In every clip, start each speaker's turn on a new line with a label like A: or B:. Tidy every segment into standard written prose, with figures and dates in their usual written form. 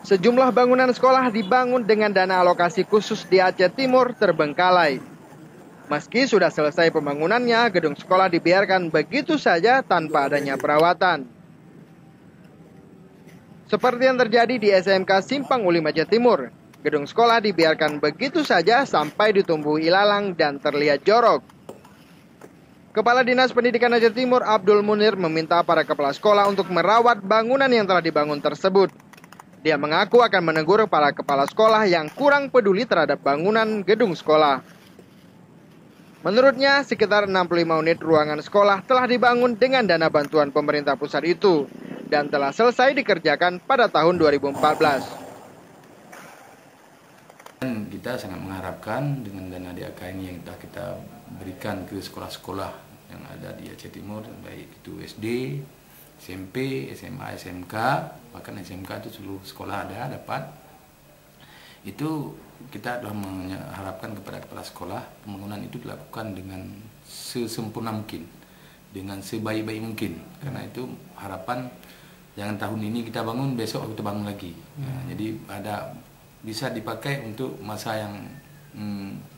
A: Sejumlah bangunan sekolah dibangun dengan dana alokasi khusus di Aceh Timur terbengkalai. Meski sudah selesai pembangunannya, gedung sekolah dibiarkan begitu saja tanpa adanya perawatan. Seperti yang terjadi di SMK Simpang Ulim Aceh Timur, gedung sekolah dibiarkan begitu saja sampai ditumbuhi ilalang dan terlihat jorok. Kepala Dinas Pendidikan Aceh Timur Abdul Munir meminta para kepala sekolah untuk merawat bangunan yang telah dibangun tersebut. Dia mengaku akan menegur para kepala sekolah yang kurang peduli terhadap bangunan gedung sekolah. Menurutnya, sekitar 65 unit ruangan sekolah telah dibangun dengan dana bantuan pemerintah pusat itu dan telah selesai dikerjakan pada tahun 2014.
B: Kita sangat mengharapkan dengan dana DAK ini yang telah kita berikan ke sekolah-sekolah yang ada di Aceh Timur, baik itu SD, SMP, SMA, SMK, bahkan SMK itu seluruh sekolah ada dapat. Itu kita telah mengharapkan kepada kepala sekolah pembangunan itu dilakukan dengan sesempurna mungkin, dengan sebaik-baik mungkin. Karena itu harapan jangan tahun ini kita bangun, besok kita bangun lagi. Ya, jadi bisa dipakai untuk masa yang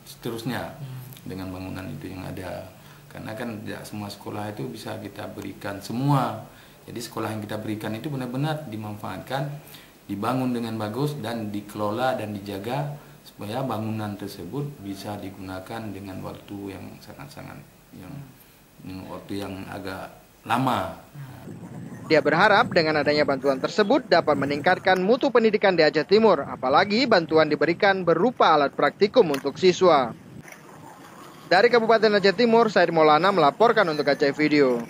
B: seterusnya dengan bangunan itu yang ada. Karena kan tidak semua sekolah itu bisa kita berikan semua. Jadi sekolah yang kita berikan itu benar-benar dimanfaatkan, dibangun dengan bagus dan dikelola dan dijaga supaya bangunan tersebut bisa digunakan dengan waktu yang sangat-sangat waktu yang agak lama.
A: Dia berharap dengan adanya bantuan tersebut dapat meningkatkan mutu pendidikan di Aceh Timur, apalagi bantuan diberikan berupa alat praktikum untuk siswa. Dari Kabupaten Aceh Timur, Said Maulana melaporkan untuk Aceh Video.